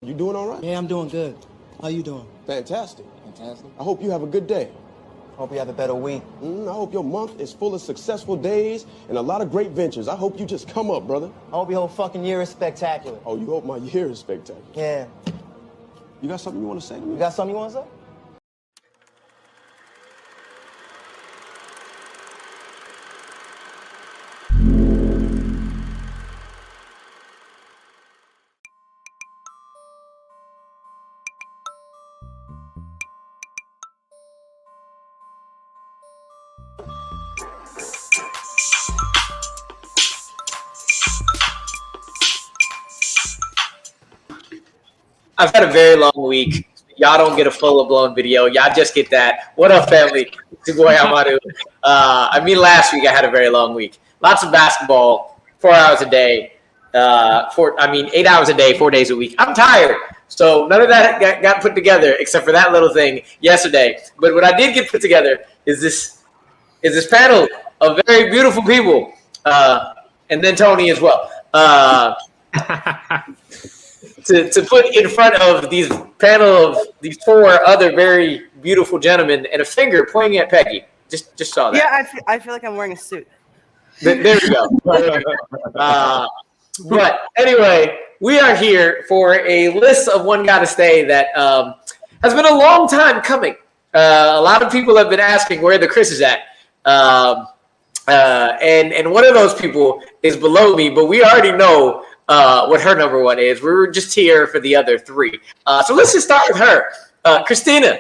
You doing all right? Yeah, I'm doing good. How you doing? Fantastic. I hope you have a good day. Hope you have a better week. I hope your month is full of successful days and a lot of great ventures. I hope you just come up, brother. I hope your whole fucking year is spectacular. Oh, you hope my year is spectacular. Yeah. You got something you want to say to me? You got something you want to say? I've had a very long week. Y'all don't get a full-blown video. Y'all just get that. What up, family? It's your boy Amaru. Last week I had a very long week. Lots of basketball, 4 hours a day. 8 hours a day, 4 days a week. I'm tired. So none of that got put together except for that little thing yesterday. But what I did get put together is this panel of very beautiful people, and then Tony as well. To put in front of these panel of these four other very beautiful gentlemen and a finger pointing at Peggy. Just saw that. Yeah, I feel like I'm wearing a suit. There we go. But anyway, we are here for a list of One Gotta Stay that has been a long time coming. A lot of people have been asking where the Chris is at. And one of those people is below me, but we already know what her number one is. We were just here for the other three. So let's just start with her. Christina,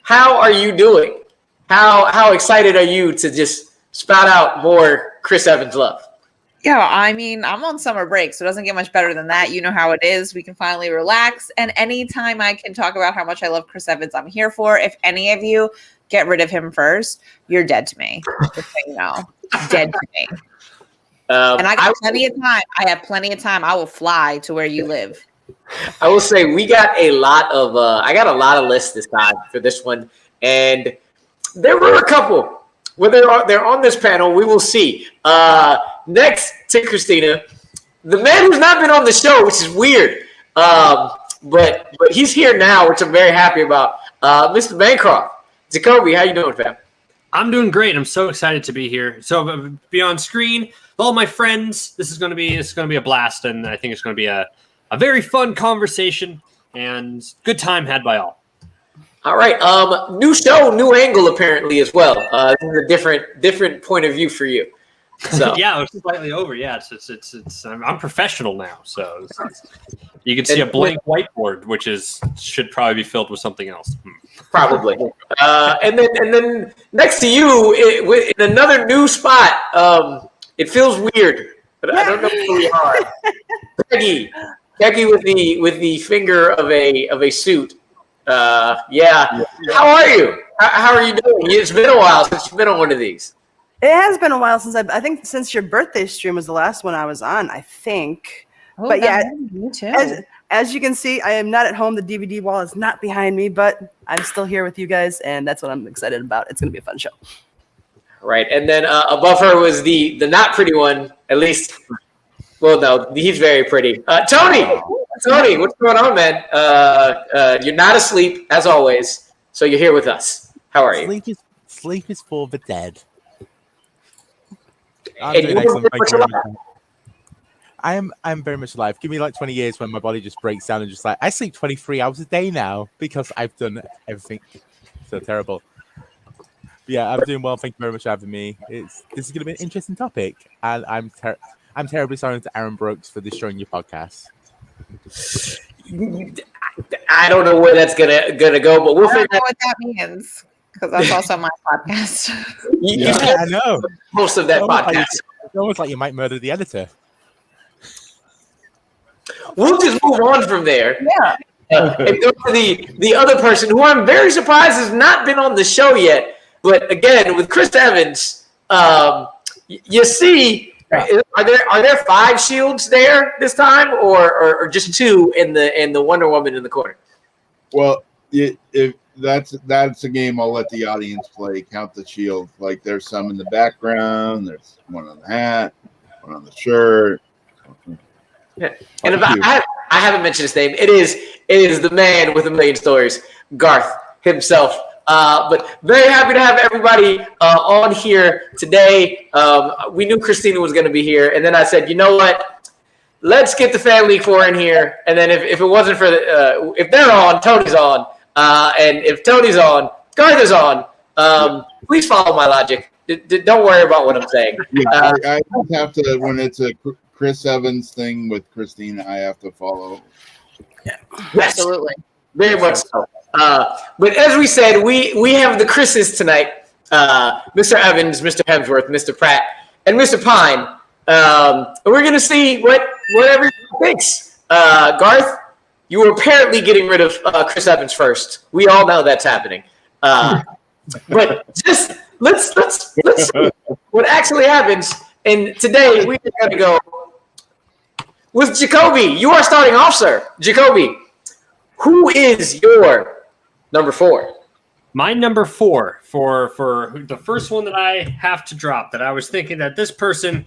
how are you doing? How excited are you to just spout out more Chris Evans love? Yeah, I'm on summer break, so it doesn't get much better than that. You know how it is. We can finally relax. And anytime I can talk about how much I love Chris Evans, I'm here for. If any of you get rid of him first, you're dead to me. Just so you know. Dead to me. And I got plenty of time. I have plenty of time. I will fly to where you live. I will say we got a lot of I got a lot of lists this time for this one. And there were a couple. Whether they're on this panel, we will see. Next to Christina, the man who's not been on the show, which is weird. But he's here now, which I'm very happy about. Mr. Bancroft. Jacoby, how you doing, fam? I'm doing great. I'm so excited to be here. So be on screen, all my friends. This is going to be a blast, and I think it's going to be a very fun conversation and good time had by all. All right. New show, new angle apparently as well. This is a different point of view for you. So yeah, it's slightly over. Yeah, it's I'm professional now, so you can see a blank whiteboard, which should probably be filled with something else. Probably. And then next to you, in another new spot. It feels weird, but I don't know who we are. Peggy with the finger of a suit. Yeah. How are you? How are you doing? It's been a while since you've been on one of these. It has been a while since your birthday stream was the last one I was on, I think. Oh, but yeah, me too. as you can see, I am not at home. The DVD wall is not behind me, but I'm still here with you guys, and that's what I'm excited about. It's going to be a fun show. Right, and then above her was the not pretty one, at least. Well, no, he's very pretty. Tony, what's going on, man? You're not asleep, as always, so you're here with us. How are you? Sleep is for the dead. I'm very much alive. Give me like 20 years when my body just breaks down and just like, I sleep 23 hours a day now because I've done everything so terrible. Yeah, I'm doing well. Thank you very much for having me. This is going to be an interesting topic, and I'm terribly sorry to Aaron Brooks for destroying your podcast. I don't know where that's gonna go, but we'll figure out what that means because that's also my podcast. I know most of that podcast. It's almost like you might murder the editor. We'll just move on from there. Yeah. And go to the other person who I'm very surprised has not been on the show yet. But again, with Chris Evans, you see, are there 5 shields there this time, or just 2 in the Wonder Woman in the corner? Well, if that's a game I'll let the audience play. Count the shield. Like there's some in the background. There's one on the hat, one on the shirt. Yeah. And if I I haven't mentioned his name. It is the man with a million stories, Garth himself. But very happy to have everybody on here today. We knew Christina was going to be here, and then I said, you know what? Let's get the Family Four in here, and then if it wasn't for if they're on, Tony's on, and if Tony's on, Garth is on. Please follow my logic. Don't worry about what I'm saying. Yeah, I have to, when it's a Chris Evans thing with Christina, I have to follow. Yes, Absolutely. very much so. But as we said, we have the Chris's tonight. Mr. Evans, Mr. Hemsworth, Mr. Pratt, and Mr. Pine. And we're going to see what everyone thinks. Garth, you were apparently getting rid of Chris Evans first. We all know that's happening. But just let's see what actually happens. And today we're going to go with Jacoby. You are starting off, sir. Jacoby, who is your number 4? My number 4 for the first one that I have to drop, that I was thinking that this person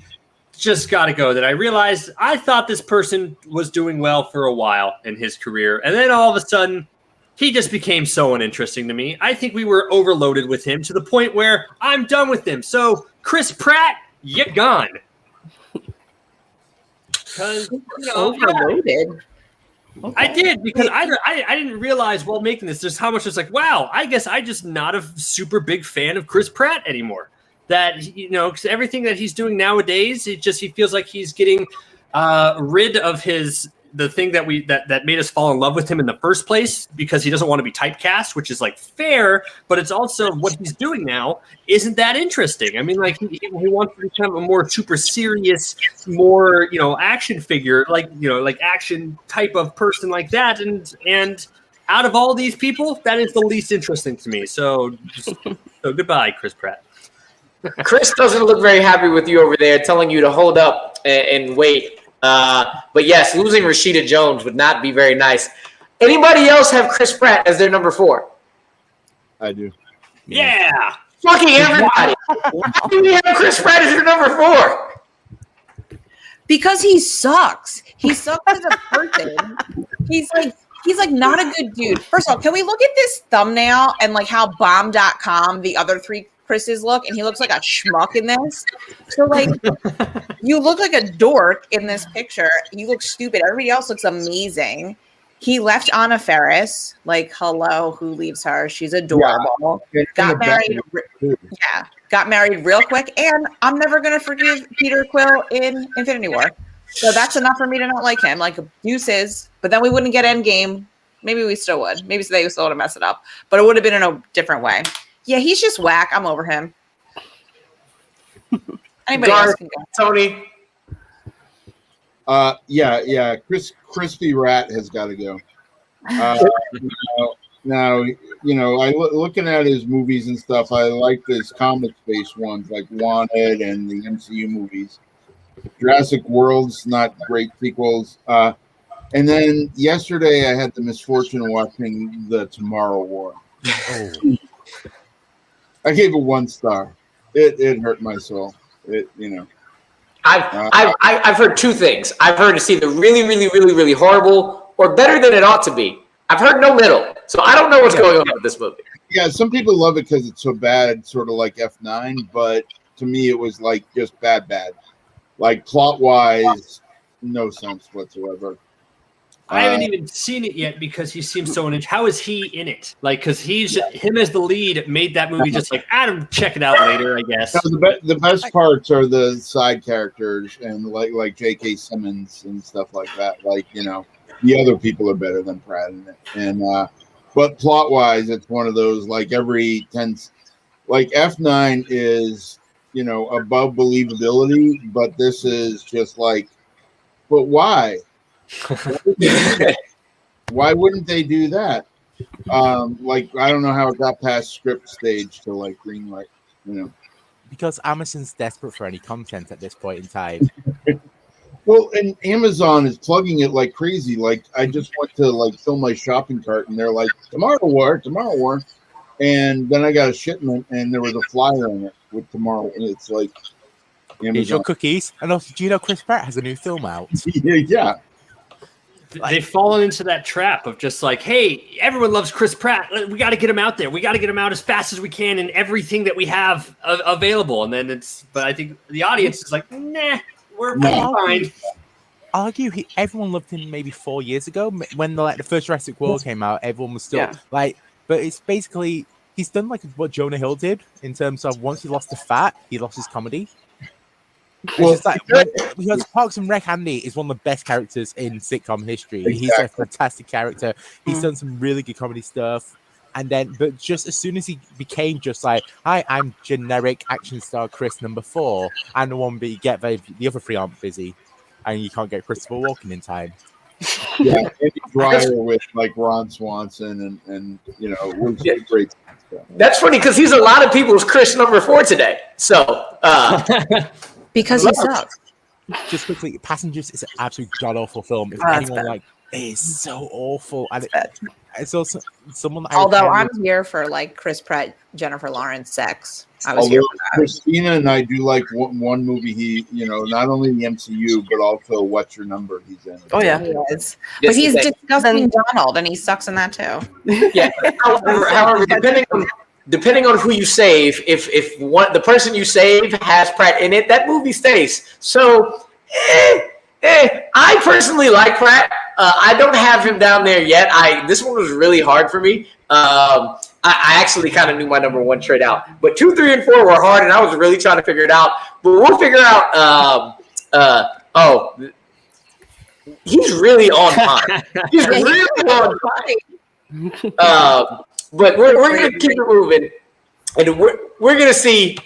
just got to go, that I realized I thought this person was doing well for a while in his career, and then all of a sudden he just became so uninteresting to me. I think we were overloaded with him to the point where I'm done with him. So Chris Pratt, you're gone. Because Overloaded. I did, because I didn't realize while making this just how much it's like, wow, I guess I just not a super big fan of Chris Pratt anymore. That, you know, because everything that he's doing nowadays, he feels like he's getting rid of the thing that that made us fall in love with him in the first place, because he doesn't want to be typecast, which is like fair, but it's also what he's doing now isn't that interesting. I mean, like he wants to become a more super serious, more, you know, action figure, like, you know, like action type of person like that, and out of all these people, that is the least interesting to me. So goodbye, Chris Pratt. Chris doesn't look very happy with you over there, telling you to hold up and wait. But yes, losing Rashida Jones would not be very nice. Anybody else have Chris Pratt as their number 4? I do. Yeah. Fucking everybody. Why do you have Chris Pratt as your number 4? Because he sucks. He sucks as a person. He's like not a good dude. First of all, can we look at this thumbnail and like how bomb.com the other 3 Chris's look, and he looks like a schmuck in this. So like you look like a dork in this picture. You look stupid. Everybody else looks amazing. He left Anna Faris. Like, hello, who leaves her? She's adorable. Yeah. Got married. Yeah, got married real quick. And I'm never gonna forgive Peter Quill in Infinity War. So that's enough for me to not like him. Like deuces. But then we wouldn't get Endgame. Maybe we still would. Maybe they still would have messed it up. But it would have been in a different way. Yeah, he's just whack. I'm over him. Anybody else can go. Tony. Yeah. Crispy Rat has got to go. Now, you know, looking at his movies and stuff, I like his comic-based ones like Wanted and the MCU movies. Jurassic World's not great sequels. And then yesterday I had the misfortune of watching the Tomorrow War. Oh. I gave it 1 star. It hurt my soul. I've heard 2 things. I've heard it's either really, really, really, really horrible or better than it ought to be. I've heard no middle. So I don't know what's going on with this movie. Yeah, some people love it because it's so bad, sort of like F9, but to me it was like just bad. Like plot-wise, no sense whatsoever. I haven't even seen it yet because he seems so uninterested. How is he in it? Like, because him as the lead made that movie just like, Adam, check it out later, I guess. No, the best parts are the side characters and like J.K. Simmons and stuff like that. Like, you know, the other people are better than Pratt in it. And but plot-wise, it's one of those like every 10, like F9 is, you know, above believability, but this is just like, but why? Why wouldn't they do that? Like, I don't know how it got past script stage to like green light, you know. Because Amazon's desperate for any content at this point in time. Well, and Amazon is plugging it like crazy. Like, I just went to like fill my shopping cart, and they're like, Tomorrow War. And then I got a shipment, and there was a flyer on it with Tomorrow, and it's like, Amazon. Here's your cookies. And also, do you know Chris Pratt has a new film out? Yeah. they've fallen into that trap of just like, hey, everyone loves Chris Pratt. We got to get him out there. We got to get him out as fast as we can in everything that we have available. And then but I think the audience is like, nah, we're fine. Argue everyone loved him maybe 4 years ago when the first Jurassic World came out. Everyone was still like, but it's basically he's done like what Jonah Hill did in terms of once he lost the fat, he lost his comedy. Well, it's like because Parks and Rec Andy is one of the best characters in sitcom history. Exactly. He's a fantastic character. He's done some really good comedy stuff. And then, but just as soon as he became just like, hi, I'm generic action star Chris number 4, and the one but you get the other 3 aren't busy, and you can't get Christopher Walken in time. Yeah, Andy Dwyer with like Ron Swanson and you know, was great. That's funny because he's a lot of people's Chris number 4 today. So because he sucks. Just quickly, Passengers is an absolute god awful film. If anyone like, it is so awful, and it's also someone. Although I'm here for like Chris Pratt, Jennifer Lawrence sex. I was here for that. Christina and I do like one movie. He, you know, not only the MCU but also What's Your Number? He's in. Oh yeah, he is. But he's disgusting Donald, and he sucks in that too. Yeah. However, depending on who you save, if the person you save has Pratt in it, that movie stays. So, I personally like Pratt. I don't have him down there yet. This one was really hard for me. I actually kind of knew my number 1 straight out, but 2, 3, and 4 were hard, and I was really trying to figure it out. But we'll figure out. He's really on time. He's really on time. But we're going to keep it moving, and we're going to see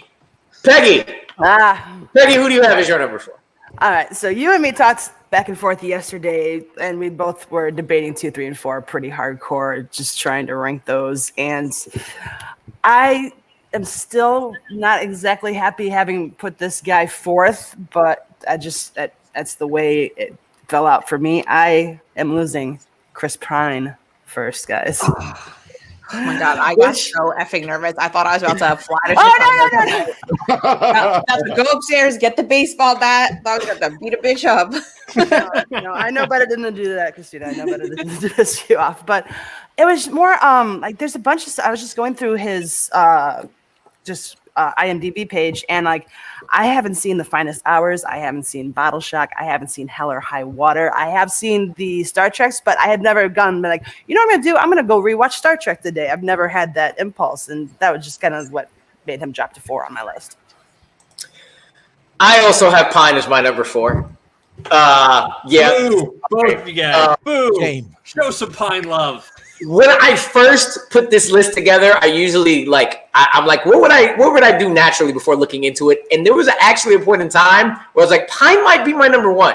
Peggy. Peggy, who do you have as your number 4? All right, so you and me talked back and forth yesterday, and we both were debating 2, 3, and 4 pretty hardcore, just trying to rank those. And I am still not exactly happy having put this guy 4th, but that's the way it fell out for me. I am losing Chris Pine first, guys. Oh my god, I got so effing nervous. I thought I was about to fly to no. Go upstairs, get the baseball bat. I was about to beat a bitch up. No, I know better than to do that, Christina. I know better than to piss you off. But it was more like there's a bunch of stuff. I was just going through his IMDb page, and like I haven't seen The Finest Hours, I haven't seen Bottle Shock, I haven't seen Hell or High Water, I have seen the Star Treks, but I had never gone like, you know what I'm gonna do? I'm gonna go rewatch Star Trek today. I've never had that impulse, and that was just kind of what made him drop to 4 on my list. I also have Pine as my number 4. Boo, both of you guys. Boo. Shame. Show some Pine love. When I first put this list together, I usually I'm like, what would I do naturally before looking into it? And there was actually a point in time where I was like, Pine might be my number 1.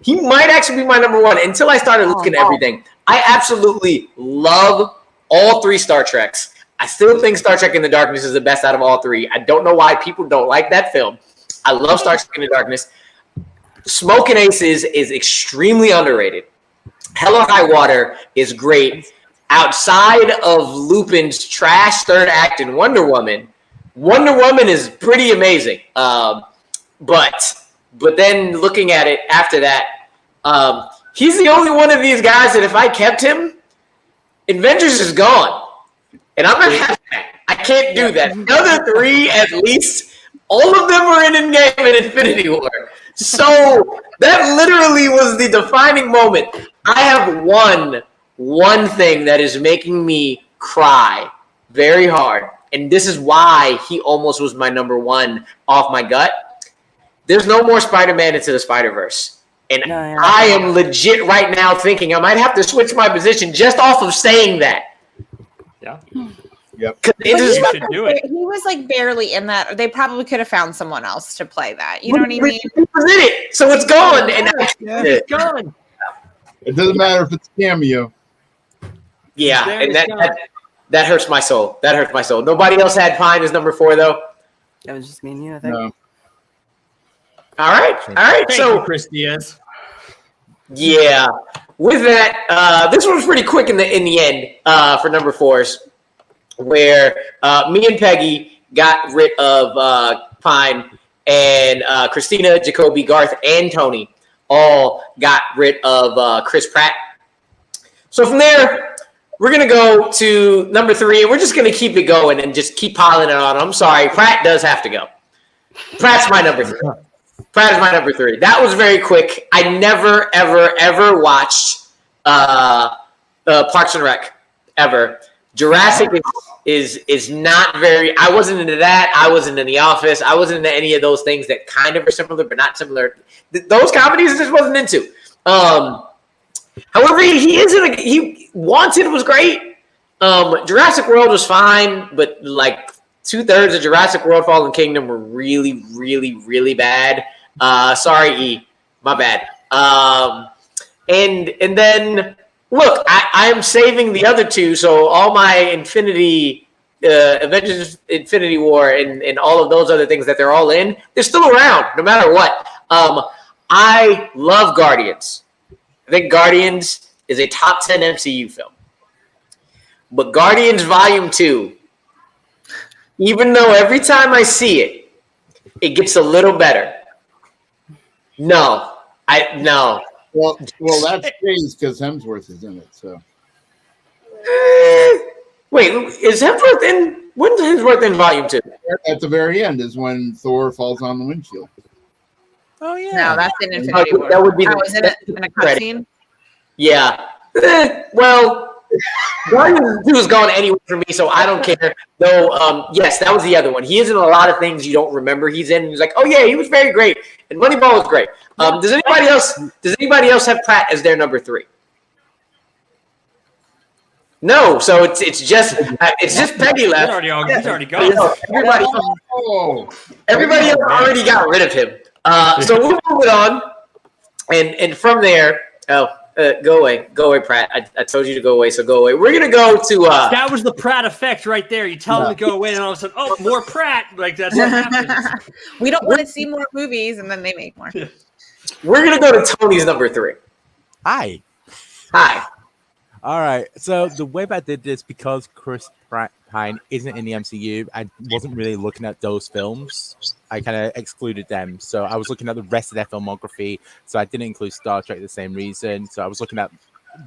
He might actually be my number 1 until I started looking at everything. I absolutely love all 3 Star Treks. I still think Star Trek Into Darkness is the best out of all 3. I don't know why people don't like that film. I love Star Trek Into Darkness. Smokin' Aces is extremely underrated. Hell or High Water is great. Outside of Lupin's trash third act in Wonder Woman is pretty amazing. But then looking at it after that, he's the only one of these guys that if I kept him, Avengers is gone. And I'm not having that. I can't do that. The other 3, at least, all of them were in Endgame and Infinity War. So that literally was the defining moment. I have one thing that is making me cry very hard, and this is why he almost was my number 1 off my gut. There's no more Spider-Man Into the Spider-Verse, and I am legit right now thinking I might have to switch my position just off of saying that. Yeah. Yep. He was like barely in that. They probably could have found someone else to play that. You know what I mean? He was in it, so it's gone, and It's gone. It doesn't matter if it's cameo. Yeah, and that hurts my soul. That hurts my soul. Nobody else had Pine as number 4, though. That was just me and you, I think. No. All right. Thank So, you, Chris Diaz. yeah, with that, this one was pretty quick in the end for number 4s, where me and Peggy got rid of Pine, and Christina, Jacoby, Garth, and Tony all got rid of Chris Pratt. So from there, we're going to go to number 3, and we're just going to keep it going and just keep piling it on. I'm sorry, Pratt does have to go. Pratt's my number 3. Pratt is my number 3. That was very quick. I never, ever, ever watched Parks and Rec, ever. Jurassic is not very. I wasn't into that. I wasn't in The Office. I wasn't into any of those things that kind of are similar but not similar. Those comedies I just wasn't into. However, he Wanted was great. Jurassic World was fine, but like 2/3 of Jurassic World: Fallen Kingdom were really, really, really bad. Sorry, E, my bad. And then. Look, I am saving the other 2, so all my Avengers Infinity War and all of those other things that they're all in, they're still around no matter what. I love Guardians. I think Guardians is a top 10 MCU film. But Guardians Volume 2, even though every time I see it, it gets a little better. No. Well, that's changed because Hemsworth is in it. So, wait, is Hemsworth in? When's Hemsworth in Volume 2? at the very end is when Thor falls on the windshield. Oh yeah. No, that's in Infinity War. That would be was in a cutscene. Yeah. Well, Guardians 2 is gone anyway for me, so I don't care. Though, yes, that was the other one. He is in a lot of things you don't remember he's in. He's like, oh yeah, he was very great, and Moneyball was great. Does anybody else have Pratt as their number 3? No, so it's just Peggy left. He's already gone. Everybody else already got rid of him. So we'll move it on, and from there, go away, Pratt. I told you to go away, so go away. We're gonna go to. That was the Pratt effect right there. You tell him to go away, and all of a sudden, oh, more Pratt. Like that's what happens. We don't want to see more movies, and then they make more. We're gonna go to Tony's number 3. Hi. All right. So the way I did this, because Chris Pine isn't in the MCU, I wasn't really looking at those films. I kind of excluded them. So I was looking at the rest of their filmography. So I didn't include Star Trek for the same reason. So I was looking at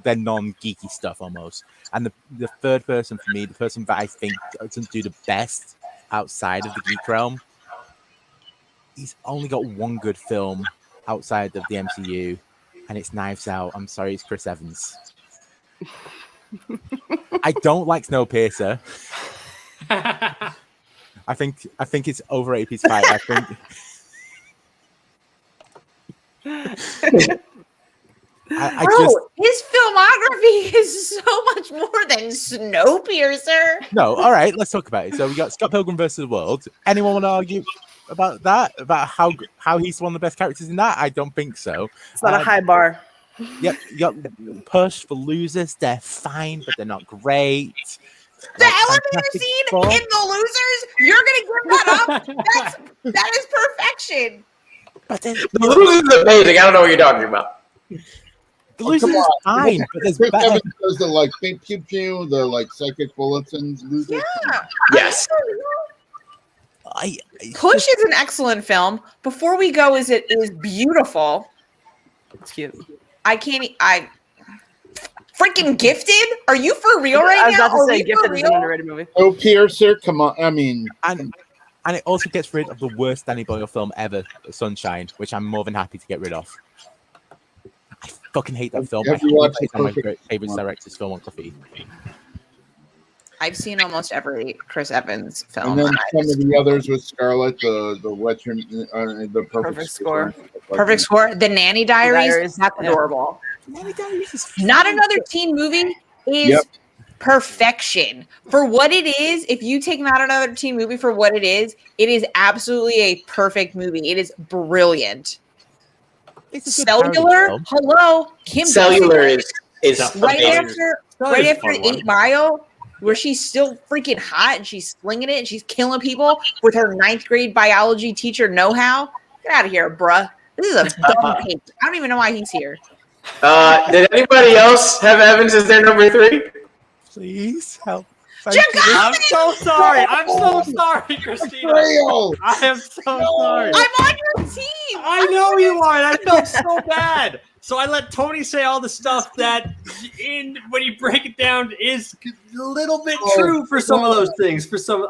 their non-geeky stuff almost. And the third person for me, the person that I think doesn't do the best outside of the geek realm, he's only got one good film outside of the MCU, and it's Knives Out. I'm sorry, it's Chris Evans. I don't like Snowpiercer. I think it's overrated piece of fight. I think his filmography is so much more than Snowpiercer. No, all right, let's talk about it. So we got Scott Pilgrim versus the World. Anyone want to argue about that? About how he's one of the best characters in that? I don't think so. It's not a high bar. Yep, you got Push for Losers. They're fine, but they're not great. The elevator scene in The Losers, you're gonna give that up? That is perfection. But then, The Losers is amazing. I don't know what you're talking about. The Losers is fine, but there's Chris better. Evans does the like pew pew pew, the like psychic bulletins. Losers. Yeah. Yes. Push is an excellent film. Before we go, it is beautiful. It's cute. I freaking Gifted? Are you for real right now? I was about to say Are we Gifted for is an real? underrated movie. Oh, Piercer, come on. I mean, And it also gets rid of the worst Danny Boyle film ever, Sunshine, which I'm more than happy to get rid of. I fucking hate that film. Have I you watched it's one of the my perfect favorite one? director's filmography. I've seen almost every Chris Evans film. and then some of the others with Scarlett, the Western, the Perfect Score. Perfect Score. The Nanny Diaries. Diaries, That's yeah. adorable. Nanny Diaries is Not fine. Another Teen Movie is Yep. perfection. For what it is, if you take Not Another Teen Movie for what it is absolutely a perfect movie. It is brilliant. It's a good parody Cellular, film. hello. Kim Cellular Basinger, is right amazing. after 8 Mile, where she's still freaking hot and she's slinging it and she's killing people with her 9th grade biology teacher know-how. Get out of here, bruh. This is a dumb pig. I don't even know why he's here. Did anybody else have Evans as their number 3? Please help. I'm so sorry. I'm so sorry, Christina. Real. I am so sorry. I'm on your team. I know you are, and I felt so bad. So I let Tony say all the stuff that, when you break it down, is a little bit true for some of those things. For some,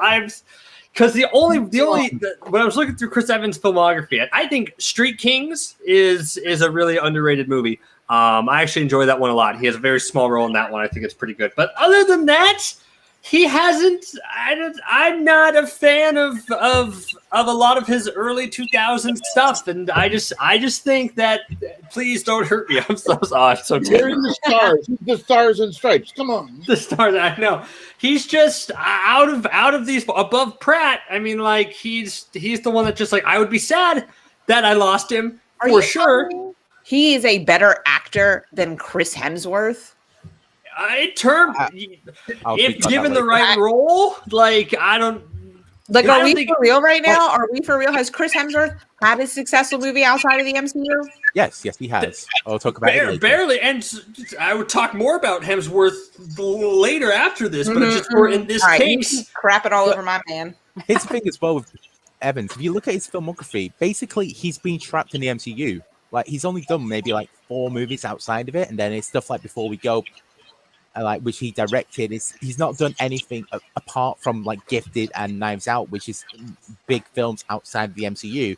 because when I was looking through Chris Evans' filmography, I think Street Kings is a really underrated movie. I actually enjoy that one a lot. He has a very small role in that one. I think it's pretty good. But other than that, he hasn't. I'm not a fan of a lot of his early 2000s stuff, and I just think that please don't hurt me. I'm so You're in the stars, the stars and stripes. Come on, the stars. I know he's just out of these above Pratt. I mean, like he's the one that just like I would be sad that I lost him for sure. He is a better actor than Chris Hemsworth. If given the right role, like I don't. Like, are we for real right now? Are we for real? Has Chris Hemsworth had a successful movie outside of the MCU? Yes, he has. I'll talk about it later. Barely, and I would talk more about Hemsworth later after this, but just for in this case, crap it all over my man. Here's the thing as well with Evans. If you look at his filmography, basically he's been trapped in the MCU. Like he's only done maybe like 4 movies outside of it, and then it's stuff like Before We Go, like which he directed. He's not done anything apart from like Gifted and Knives Out, which is big films outside the MCU.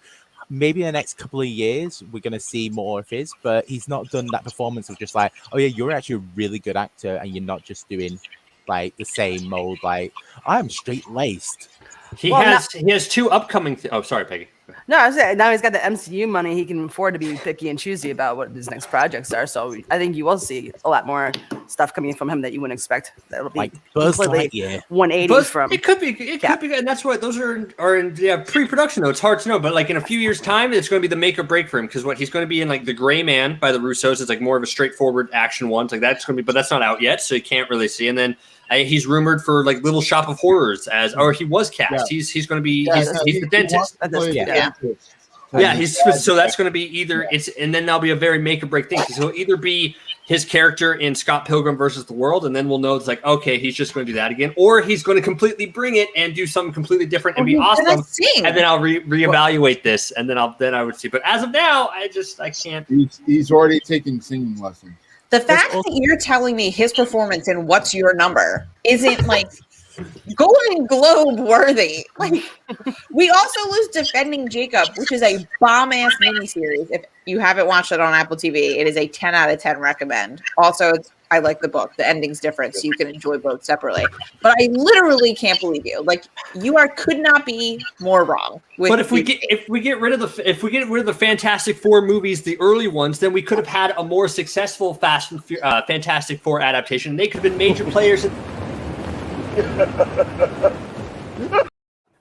Maybe in the next couple of years we're gonna see more of his, but he's not done that performance of just like, oh yeah, you're actually a really good actor, and you're not just doing like the same mold. Like I'm straight laced. He has 2 upcoming. Oh, sorry, Peggy. No, I was saying, now he's got the MCU money. He can afford to be picky and choosy about what his next projects are. So I think you will see a lot more stuff coming from him that you wouldn't expect. That'll be like Buzz completely Lightyear. 180 from. It could be, and that's what those are in pre-production though. It's hard to know, but like in a few years' time, it's going to be the make or break for him because he's going to be in like The Gray Man by the Russos. It's like more of a straightforward action one. It's like that's going to be, but that's not out yet, so you can't really see. And then he's rumored for like Little Shop of Horrors or he was cast. Yeah. He's going to be he's the dentist. So that's going to be either and then that'll be a very make or break thing because he'll either be his character in Scott Pilgrim versus the World, and then we'll know it's like okay, he's just going to do that again, or he's going to completely bring it and do something completely different and be awesome. And then I'll reevaluate this, and then I would see. But as of now, I can't. He's already taking singing lessons. The fact that you're telling me his performance in What's Your Number isn't like Golden Globe worthy. Like, we also lose Defending Jacob, which is a bomb-ass miniseries. If you haven't watched it on Apple TV, it is a 10 out of 10 recommend. Also, I like the book. The ending's different, so you can enjoy both separately. But I literally can't believe you. Like, could not be more wrong. But if we get rid of the Fantastic Four movies, the early ones, then we could have had a more successful Fantastic Four adaptation. They could have been major players.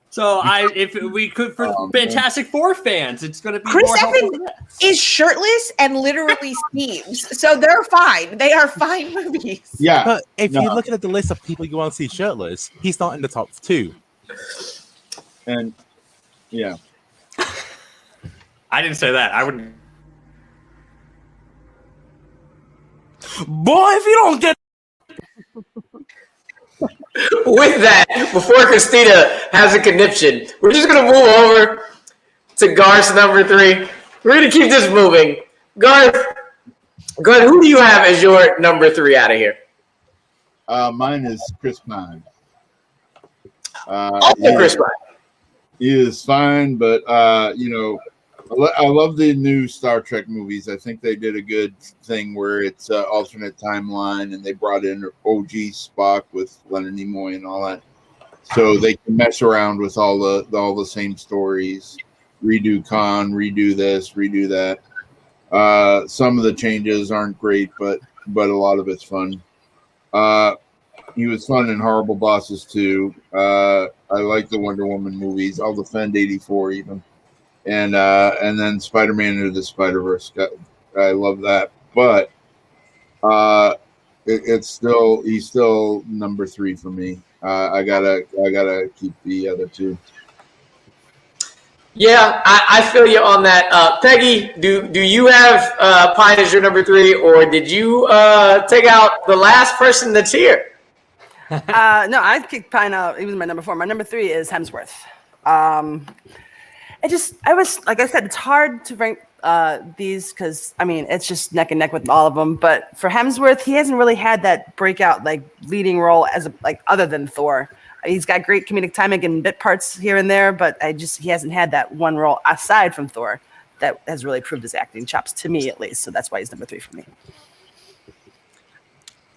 So if we could for Fantastic Four fans, it's going to be Chris more Evans is shirtless and literally steams, so they're fine. They are fine movies. Yeah, but if you're looking at the list of people you want to see shirtless, he's not in the top 2. And yeah, I didn't say that. I wouldn't. Boy, if you don't get. With that, before Christina has a conniption, we're just going to move over to Garth's number 3. We're going to keep this moving. Garth, who do you have as your number 3 out of here? Mine is Chris Pine. Chris Pine. He is fine, but I love the new Star Trek movies. I think they did a good thing where it's an alternate timeline, and they brought in OG Spock with Leonard Nimoy and all that, so they can mess around with all the same stories. Redo Khan, redo this, redo that. Some of the changes aren't great, but a lot of it's fun. He was fun in Horrible Bosses too. I like the Wonder Woman movies. I'll defend 84 even. And then Spider-Man Into the Spider-Verse. I love that, but he's still number 3 for me. I gotta keep the other 2. Yeah, I feel you on that. Peggy, do you have Pine as your number 3, or did you take out the last person that's here? No, I kicked Pine out. He was my number 4. My number 3 is Hemsworth. I was like I said, it's hard to rank these because I mean it's just neck and neck with all of them. But for Hemsworth, he hasn't really had that breakout like leading role as a, like other than Thor. He's got great comedic timing and bit parts here and there, but he hasn't had that one role aside from Thor that has really proved his acting chops to me at least. So that's why he's number 3 for me.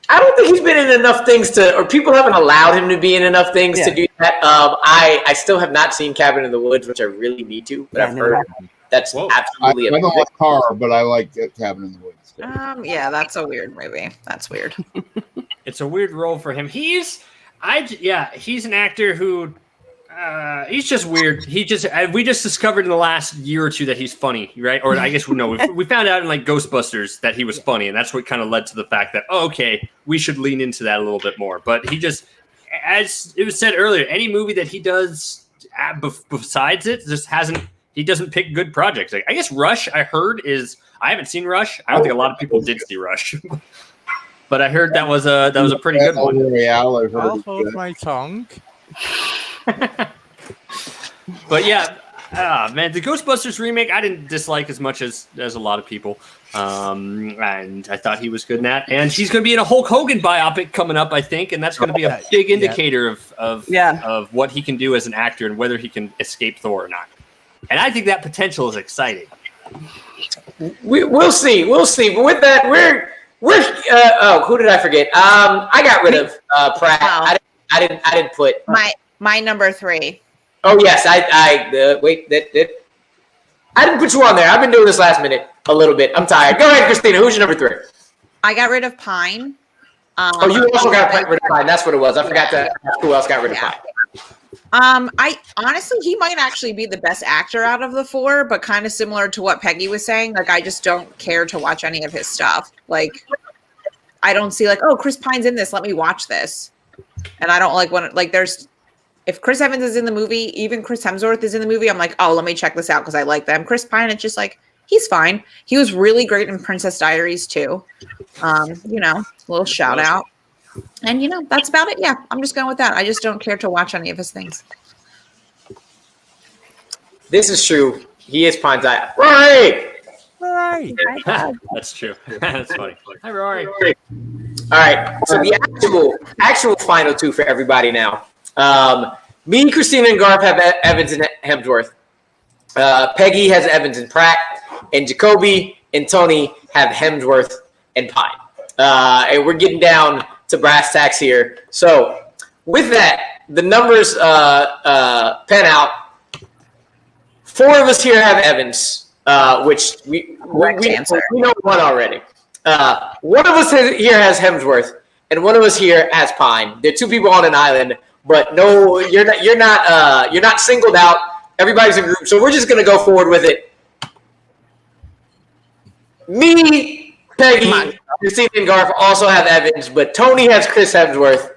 I don't think he's been in enough things or people haven't allowed him to be in enough things to do that. I still have not seen Cabin in the Woods, which I really need to, but I've heard that's absolutely I don't like Car, but I like Cabin in the Woods. Yeah, that's a weird movie. That's weird. It's a weird role for him. He's an actor who he's just weird. We just discovered in the last year or two that he's funny, right? Or I guess we found out in like Ghostbusters that he was funny, and that's what kind of led to the fact that okay, we should lean into that a little bit more. But he just, as it was said earlier, any movie that he does besides it just hasn't. He doesn't pick good projects. Like, I guess Rush, I haven't seen Rush. I don't think a lot of people did see Rush. But I heard that was a pretty good one. I'll hold my tongue. But yeah, man, the Ghostbusters remake I didn't dislike as much as a lot of people, and I thought he was good in that. And he's going to be in a Hulk Hogan biopic coming up, I think, and that's going to be a big indicator of what he can do as an actor and whether he can escape Thor or not. And I think that potential is exciting. We'll see. But with that, we're who did I forget? I got rid of Pratt. Wow. I didn't put my number 3. Oh yes, wait. I didn't put you on there. I've been doing this last minute a little bit. I'm tired. Go ahead, Christina. Who's your number 3? I got rid of Pine. You also got rid of Pine. That's what it was. I forgot to ask who else got rid of Pine. I honestly, he might actually be the best actor out of the 4, but kind of similar to what Peggy was saying. Like, I just don't care to watch any of his stuff. Like, I don't see like, oh, Chris Pine's in this. Let me watch this. And I don't like when if Chris Evans is in the movie, even Chris Hemsworth is in the movie, I'm like, oh, let me check this out because I like them. Chris Pine, it's just like, he's fine. He was really great in Princess Diaries too. A little shout out. And, that's about it. Yeah, I'm just going with that. I just don't care to watch any of his things. This is true. He is Pine's eye. Rory! That's true. That's funny. Hi, Rory. All right. So the actual final 2 for everybody now. Me, Christina, and Garth have Evans and Hemsworth. Peggy has Evans and Pratt. And Jacoby and Tony have Hemsworth and Pine. And we're getting down to brass tacks here. So with that, the numbers pan out. 4 of us here have Evans, which we know one already. One of us here has Hemsworth, and one of us here has Pine. They're 2 people on an island, but no, you're not singled out. Everybody's in group, so we're just gonna go forward with it. Me, Peggy, Christina, and Garth also have Evans, but Tony has Chris Hemsworth,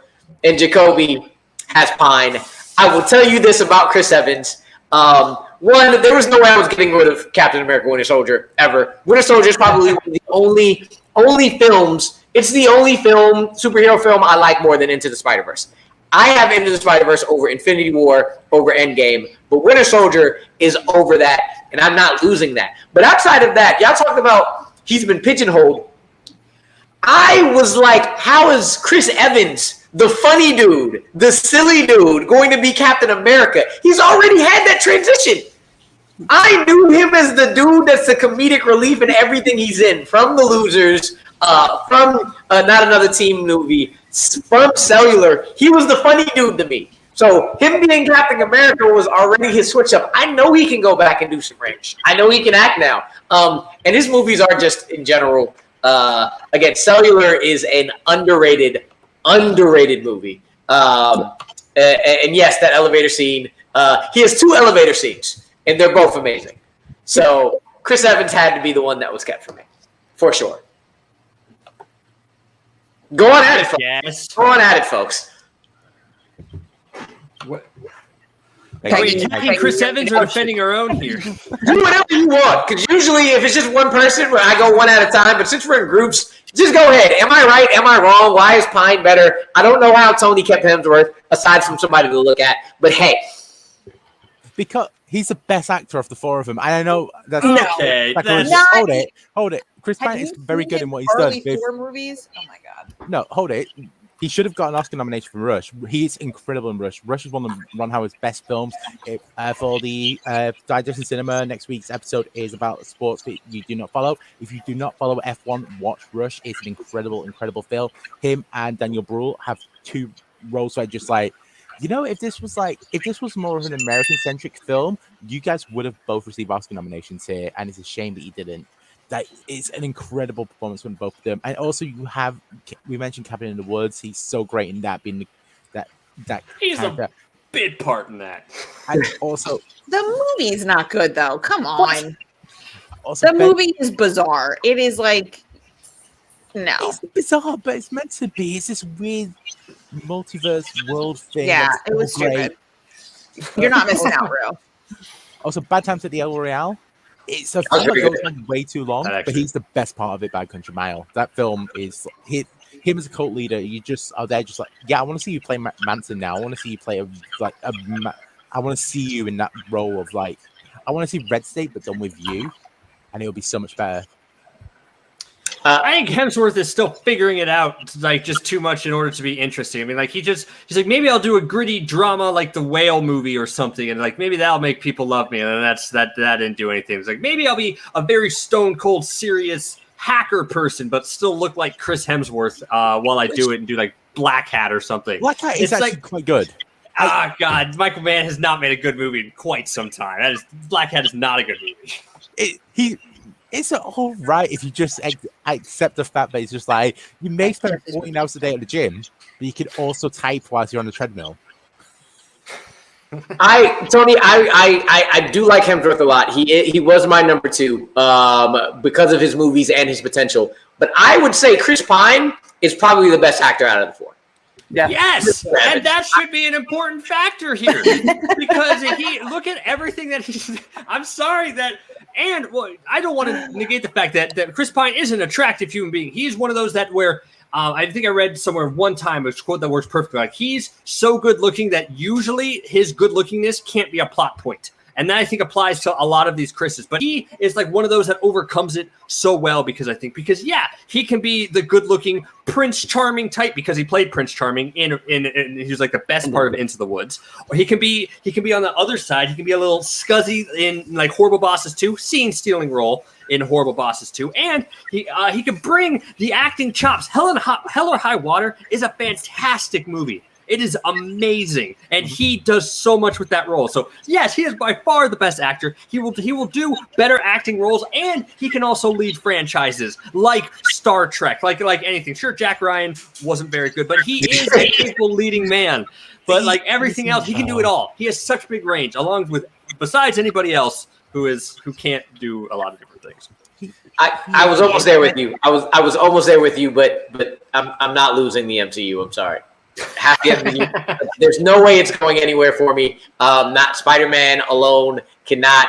and Jacoby has Pine. I will tell you this about Chris Evans. One, there was no way I was getting rid of Captain America Winter Soldier ever. Winter Soldier is probably one of the only films. It's the only superhero film I like more than Into the Spider-Verse. I have Into the Spider-Verse over Infinity War, over Endgame, but Winter Soldier is over that, and I'm not losing that. But outside of that, y'all talked about he's been pigeonholed. I was like, how is Chris Evans, the funny dude, the silly dude, going to be Captain America? He's already had that transition. I knew him as the dude that's the comedic relief in everything he's in, from The Losers, from Not Another Team movie, from Cellular. He was the funny dude to me. So him being Captain America was already his switch up. I know he can go back and do some range. I know he can act now. And his movies are just, in general, again, Cellular is an underrated movie. And yes, that elevator scene. He has 2 elevator scenes, and they're both amazing. So Chris Evans had to be the one that was kept for me, for sure. Go on at it, folks. Yes. Go on at it, folks. What? Are we attacking Chris Evans or defending our own here? Do whatever you want, because usually if it's just one person, I go one at a time. But since we're in groups, just go ahead. Am I right? Am I wrong? Why is Pine better? I don't know how Tony kept Hemsworth, aside from somebody to look at. But hey. because he's the best actor of the four of them. And I know that's Okay, that's hold it. Chris Have Pine you is very seen good his in what he's done. early four movies? Oh my god. No, hold it. He should have got an Oscar nomination for Rush. He's incredible in Rush. Rush is one of Ron Howard's best films. For the Digestion Cinema, next week's episode is about sports that you do not follow. If you do not follow F1, watch Rush. It's an incredible film. Him and Daniel Bruhl have two roles where just like, you know, if this was more of an American-centric film, you guys would have both received Oscar nominations here, and it's a shame that you didn't. That is an incredible performance from both of them. And also we mentioned Cabin in the Woods. He's so great in that, being that he's character. a big part in that. And also The movie's not good though. Come on. also The movie is bizarre. It is like no. It's bizarre, but it's meant to be. It's this weird multiverse world thing. Yeah, that's it was so great. stupid. You're not missing out, real. Also, Bad Times at the El Royale. It's a was film that very goes on way too long, That but he's the best part of it. Bad Country Mile. That film is him as a cult leader. You just are there, just like, yeah, I want to see you play Manson now. I want to see you play I want to see you in that role of like, I want to see Red State, but done with you, and it'll be so much better. I think Hemsworth is still figuring it out, like just too much in order to be interesting. I mean, like he's like, maybe I'll do a gritty drama like the Whale movie or something, and like maybe that'll make people love me. And then that didn't do anything. It's like maybe I'll be a very stone cold serious hacker person, but still look like Chris Hemsworth while I do it and do like Black Hat or something. Black Hat is actually quite good. God, Michael Mann has not made a good movie in quite some time. Black Hat is not a good movie. It's all right if you just accept the fact that it's just like, you may spend 14 hours a day at the gym, but you can also type whilst you're on the treadmill. Tony, I do like Hemsworth a lot. He was my number 2 because of his movies and his potential. But I would say Chris Pine is probably the best actor out of the 4. Yeah. Yes, and that should be an important factor here because look at everything that he's. I'm sorry that, and well, I don't want to negate the fact that Chris Pine is an attractive human being. He's one of those that where I think I read somewhere one time a quote that works perfectly. Like he's so good looking that usually his good lookingness can't be a plot point. And that I think applies to a lot of these Chris's. But he is like one of those that overcomes it so well because yeah, he can be the good-looking Prince Charming type because he played Prince Charming in he was like the best part of Into the Woods. Or he can be on the other side. He can be a little scuzzy in like Horrible Bosses 2, scene-stealing role in Horrible Bosses 2. And he can bring the acting chops. Hell or High Water is a fantastic movie. It is amazing, and he does so much with that role. So yes, he is by far the best actor. He will do better acting roles, and he can also lead franchises like Star Trek, like anything. Sure, Jack Ryan wasn't very good, but he is a capable leading man. But like everything else, he can do it all. He has such big range, along with besides anybody else who can't do a lot of different things. I was almost there with you. I was almost there with you, but I'm not losing the MCU. I'm sorry. There's no way it's going anywhere for me. Not Spider-Man alone cannot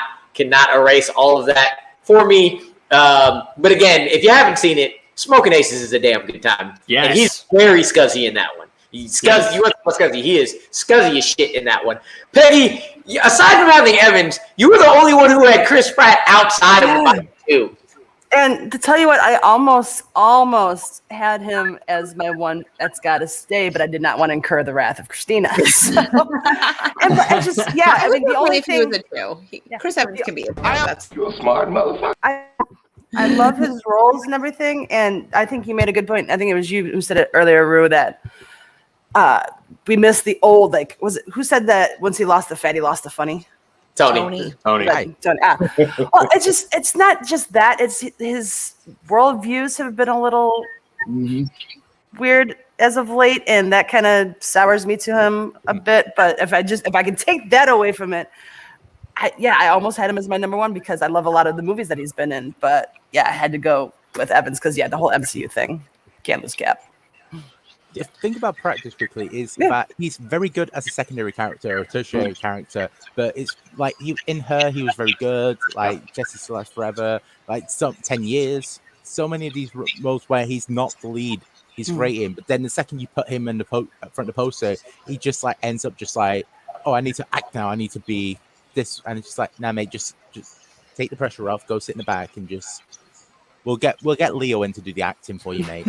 erase all of that for me. But again, if you haven't seen it, Smoking Aces is a damn good time. Yes. And he's very scuzzy in that one. He's scuzzy. Yes. You want to scuzzy? He is scuzzy as shit in that one. Peggy, aside from having Evans, you were the only one who had Chris Pratt outside of the fight too. And to tell you what, I almost had him as my one that's got to stay, but I did not want to incur the wrath of Christina. So, I just, yeah, I mean, the only thing. Chris Evans can be a That's you a smart motherfucker. I love his roles and everything, and I think you made a good point. I think it was you who said it earlier, Rue, that we miss the old, like, who said that once he lost the fat, he lost the funny? Tony. Well, it's not just that. It's his worldviews have been a little weird as of late, and that kind of sours me to him a bit. But if I can take that away from it, I almost had him as my number 1 because I love a lot of the movies that he's been in. But yeah, I had to go with Evans because the whole MCU thing, can't lose Cap. The thing about Pratt just quickly is that he's very good as a secondary character or a tertiary character, but it's like he was very good, like Jesse Still Lives Forever, like 10 years, so many of these roles where he's not the lead, he's great in, but then the second you put him in the front of the poster, he just like ends up just like, oh, I need to act now, I need to be this, and it's just like, nah, mate, just take the pressure off, go sit in the back, and just we'll get Leo in to do the acting for you, mate.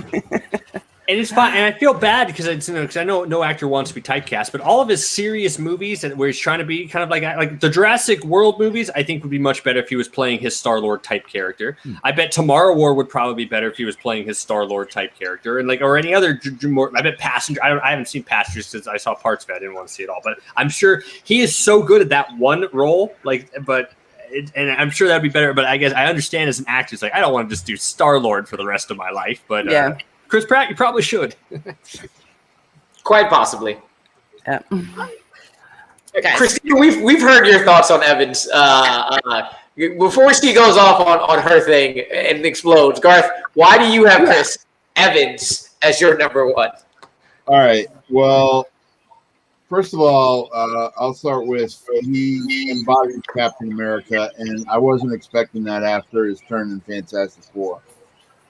And it's fine, and I feel bad because I know no actor wants to be typecast, but all of his serious movies and where he's trying to be kind of like the Jurassic World movies, I think would be much better if he was playing his Star-Lord type character. I bet Tomorrow War would probably be better if he was playing his Star-Lord type character, and or any other. I bet Passenger. I haven't seen Passengers since I saw parts of it. I didn't want to see it all, but I'm sure he is so good at that one role. And I'm sure that'd be better. But I guess I understand as an actor, it's like I don't want to just do Star-Lord for the rest of my life. But Yeah. Chris Pratt, you probably should. Quite possibly. Yeah. Okay. Christina, we've heard your thoughts on Evans. Before she goes off on her thing and explodes, Garth, why do you have Chris Evans as your number one? All right. Well, first of all, I'll start with he embodies Captain America, and I wasn't expecting that after his turn in Fantastic Four.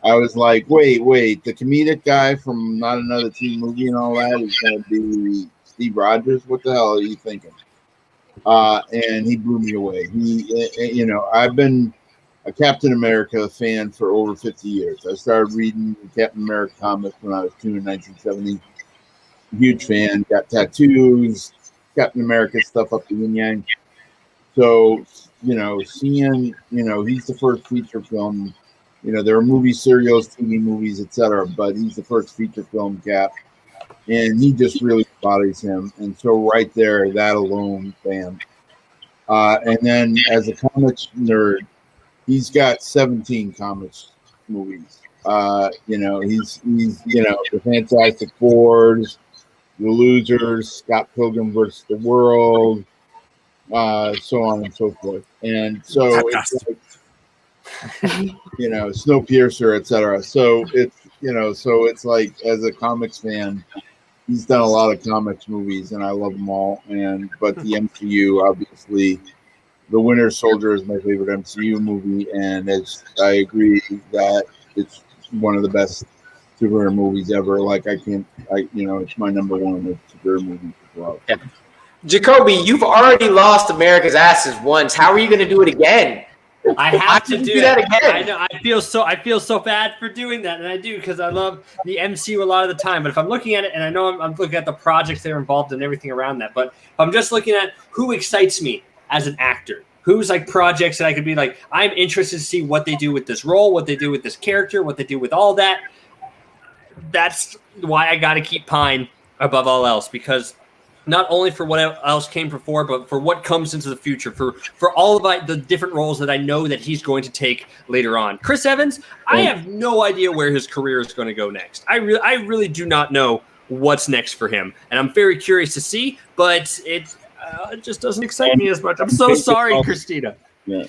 I was like, wait, the comedic guy from Not Another Teen Movie and all that is going to be Steve Rogers? What the hell are you thinking? And he blew me away. I've been a Captain America fan for over 50 years. I started reading Captain America comics when I was 2 in 1970. Huge fan, got tattoos, Captain America stuff up the yin yang. So, seeing, he's the first feature film. There are movie serials, TV movies, etc., but he's the first feature film Cap, and he just really embodies him. And so, right there, that alone, bam. And then, as a comics nerd, he's got 17 comics movies. He's the Fantastic Fours, the Losers, Scott Pilgrim versus the World, so on and so forth. And so it's like, Snowpiercer, etc. So it's like, as a comics fan, he's done a lot of comics movies, and I love them all. But the MCU, obviously, The Winter Soldier is my favorite MCU movie, and I agree that it's one of the best superhero movies ever. It's my number one of superhero movies as well. Yeah. Jacoby, you've already lost America's asses once. How are you going to do it again? I have to do that it. again. I know. I feel so bad for doing that, and I do because I love the MCU a lot of the time. But if I'm looking at it, and I know I'm looking at the projects that are involved and everything around that, but if I'm just looking at who excites me as an actor, who's like projects that I could be like, I'm interested to see what they do with this role, what they do with this character, what they do with all that. That's why I got to keep Pine above all else, because not only for what else came before, but for what comes into the future, for all of the different roles that I know that he's going to take later on. Chris Evans, I have no idea where his career is going to go next. I really do not know what's next for him, and I'm very curious to see, but it just doesn't excite me as much. I'm so sorry, Christina. Yeah.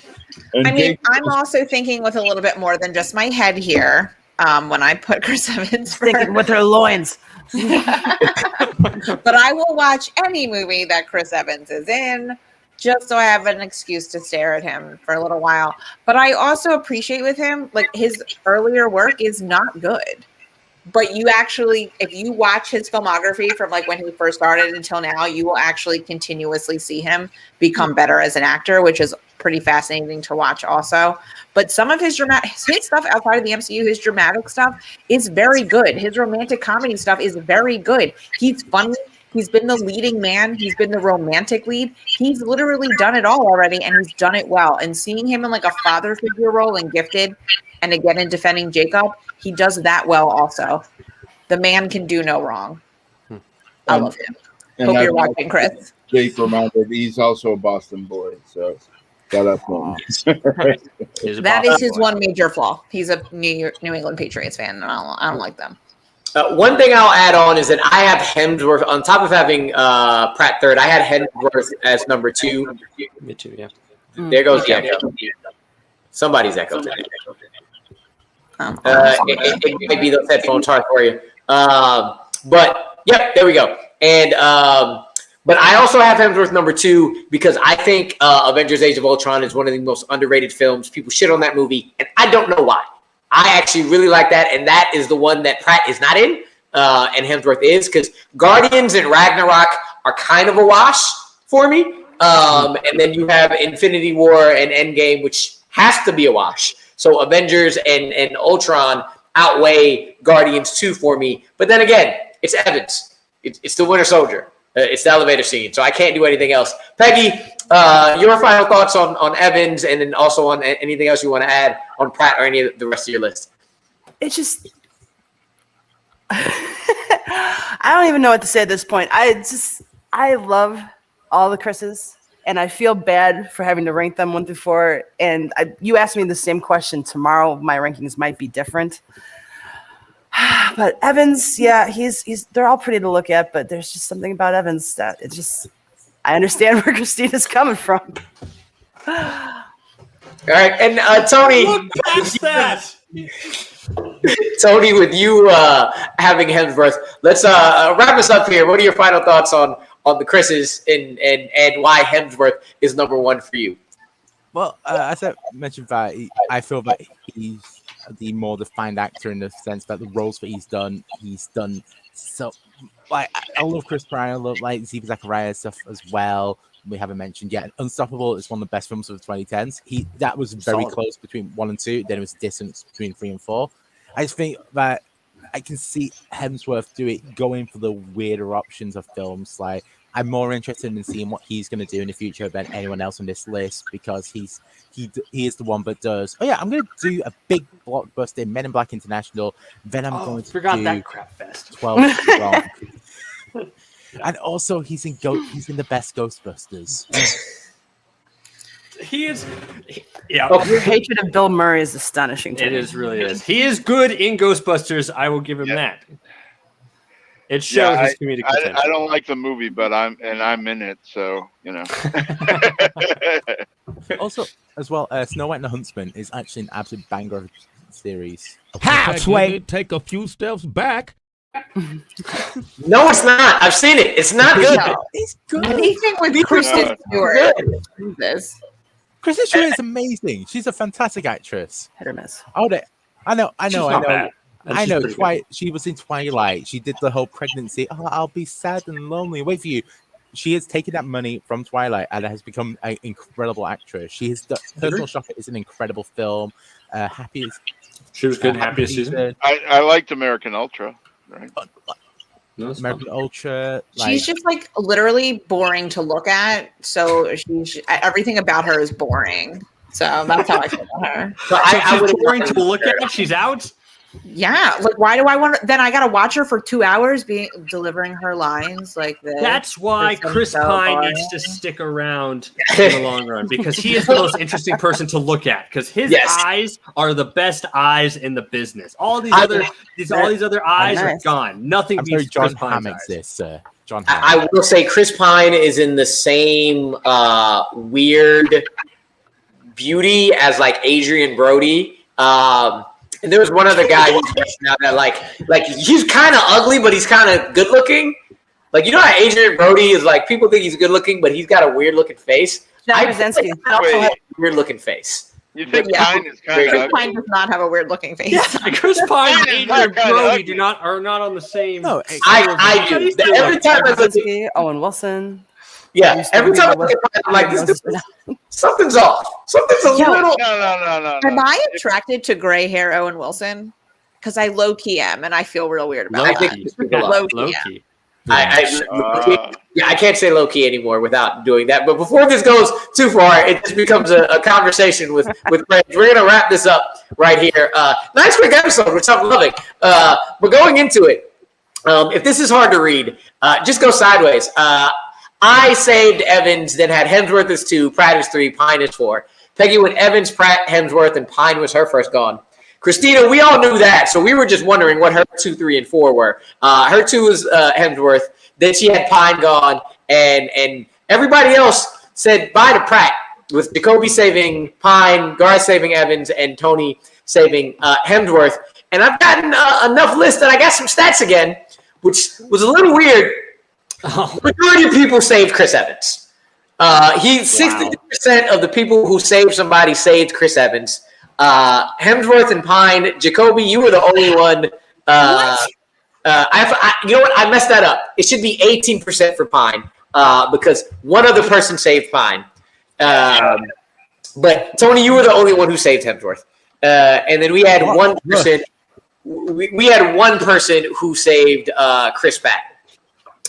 I'm also thinking with a little bit more than just my head here when I put Chris Evans Thinking with her loins. But I will watch any movie that Chris Evans is in just so I have an excuse to stare at him for a little while. But I also appreciate with him, like, his earlier work is not good. But you actually, if you watch his filmography from like when he first started until now, you will actually continuously see him become better as an actor, which is pretty fascinating to watch also. But some of his stuff outside of the MCU, his dramatic stuff is very good. His romantic comedy stuff is very good. He's funny. He's been the leading man. He's been the romantic lead. He's literally done it all already, and he's done it well. And seeing him in like a father figure role in Gifted, and again in Defending Jacob, he does that well also. The man can do no wrong. I love him. Hope you're watching, Chris. Jake reminded he's also a Boston boy, so shout out to him. That is his one major flaw. He's a New England Patriots fan, and I don't like them. One thing I'll add on is that I have Hemsworth on top of having Pratt third. I had Hemsworth as number 2. Me too, yeah. There goes the echo. Somebody's echo today. It might be those headphones hard for you. But yep, there we go. And but I also have Hemsworth number 2 because I think Avengers: Age of Ultron is one of the most underrated films. People shit on that movie, and I don't know why. I actually really like that, and that is the one that Pratt is not in, and Hemsworth is, because Guardians and Ragnarok are kind of a wash for me. And then you have Infinity War and Endgame, which has to be a wash. So Avengers and Ultron outweigh Guardians 2 for me. But then again, it's Evans. It's the Winter Soldier. It's the elevator scene. So I can't do anything else. Peggy, your final thoughts on Evans, and then also on anything else you want to add on Pratt or any of the rest of your list. It's just I don't even know what to say at this point. I love all the Chris's, and I feel bad for having to rank them 1 through 4. And you asked me the same question tomorrow. My rankings might be different. But Evans, yeah, he's they're all pretty to look at, but there's just something about Evans that it's just I understand where Christina's coming from. All right, and Tony, Look past that. Tony, with you having Hemsworth, let's wrap us up here. What are your final thoughts on the Chris's and why Hemsworth is number 1 for you? Well, as I mentioned, that I feel that he's the more defined actor in the sense that the roles that he's done so. Like, I love Chris Pratt, I love like Ziva Zachariah stuff as well. We haven't mentioned yet. Unstoppable is one of the best films of the 2010s. That was very close between 1 and 2. Then it was distance between 3 and 4. I just think that I can see Hemsworth going for the weirder options of films. Like, I'm more interested in seeing what he's going to do in the future than anyone else on this list, because he is the one that does. Oh yeah, I'm going to do a big blockbuster, Men in Black International. Then I'm going to do that crap fest. 12 Strong. And also, he's in the best Ghostbusters. He is. Yeah. Your hatred of Bill Murray is astonishing to me. It really is. He is good in Ghostbusters. I will give him that. It shows his comedic potential. I don't like the movie, but I'm in it, so you know. Also, as well, Snow White and the Huntsman is actually an absolute banger of series. Halfway, take a few steps back. No, it's not. I've seen it. It's not good. No. It's good. Anything with Kristen Stewart. Jesus. Kristen Stewart is amazing. She's a fantastic actress. Hit or miss. Oh, I know. not bad. I know. She was in Twilight. She did the whole pregnancy. Oh, I'll be sad and lonely. Wait for you. She has taken that money from Twilight and has become an incredible actress. She has done Personal Shopper is an incredible film. Happy. She was good in Happiest Season. I liked American Ultra. Right. American Ultra. She's just like literally boring to look at. So everything about her is boring. So that's how I feel about her. But I would boring to look at. She's out. Yeah, like why do I want to? Then I gotta watch her for 2 hours, delivering her lines like this. That's why Chris Pine needs to stick around in the long run, because he is the most interesting person to look at. Because his eyes are the best eyes in the business. All these other eyes are gone. Nothing beats Chris Pine's eyes. John. I will say Chris Pine is in the same weird beauty as like Adrian Brody. And there was one other guy who's now that like he's kind of ugly, but he's kind of good looking. Like, you know how Adrian Brody is like, people think he's good looking, but he's got a weird looking face. I also have a weird looking face. You think Pine is kind of Chris ugly? Pine does not have a weird looking face. Yeah, Chris Pine and Adrian Brody are not on the same. No, I do. Every time I look at Owen Wilson. Yeah, every time I look at Pine, I'm like, something's off. Something's a little. No. Am I attracted to gray hair Owen Wilson? Because I low key am, and I feel real weird about that. Low key. I can't say low key anymore without doing that. But before this goes too far, it just becomes a conversation with friends. We're gonna wrap this up right here. Nice quick episode, which I'm loving. But going into it, if this is hard to read, just go sideways. I saved Evans, then had Hemsworth as 2, Pratt as 3, Pine as 4. Peggy went Evans, Pratt, Hemsworth, and Pine was her first gone. Christina, we all knew that, so we were just wondering what her 2, 3, and 4 were. Her 2 was Hemsworth. Then she had Pine gone, and everybody else said bye to Pratt, with Jacoby saving Pine, Garth saving Evans, and Tony saving Hemsworth. And I've gotten enough lists that I got some stats again, which was a little weird. Majority of people saved Chris Evans. 60% of the people who saved somebody saved Chris Evans. Hemsworth and Pine. Jacoby, you were the only one. You know what? I messed that up. It should be 18% for Pine. because one other person saved Pine. But Tony, you were the only one who saved Hemsworth. And then we had one person. We had one person who saved Chris Pratt.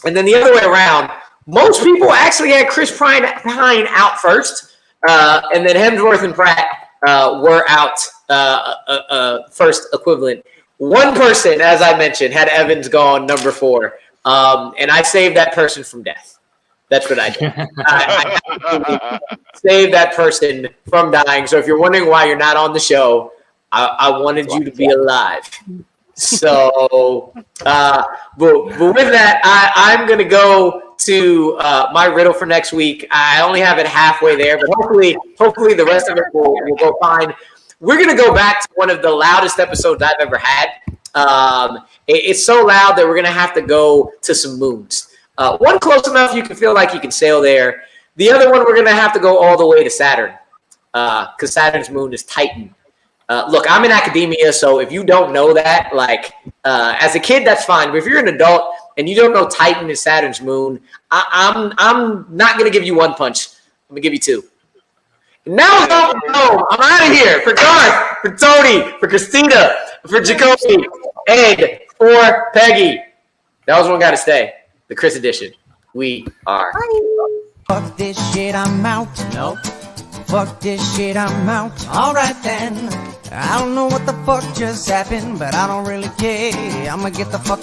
And then the other way around, most people actually had Chris Pine out first. And then Hemsworth and Pratt were out first equivalent. One person, as I mentioned, had Evans gone number 4. And I saved that person from death. That's what I did. I saved that person from dying. So if you're wondering why you're not on the show, I wanted you to be alive. So, but with that, I'm going to go to my riddle for next week. I only have it halfway there, but hopefully the rest of it will go fine. We're going to go back to one of the loudest episodes I've ever had. It's so loud that we're going to have to go to some moons. One close enough you can feel like you can sail there. The other one, we're going to have to go all the way to Saturn because Saturn's moon is Titan. Look, I'm in academia, so if you don't know that, like as a kid, that's fine. But if you're an adult and you don't know Titan is Saturn's moon, I'm not going to give you one punch. I'm going to give you 2. Now I'm out of here. For Garth, for Tony, for Christina, for Jacoby, and for Peggy. That was one got to stay. The Chris edition. We are. Fuck this shit, I'm out. No. Fuck this shit, I'm out. Alright then. I don't know what the fuck just happened, but I don't really care. I'ma get the fuck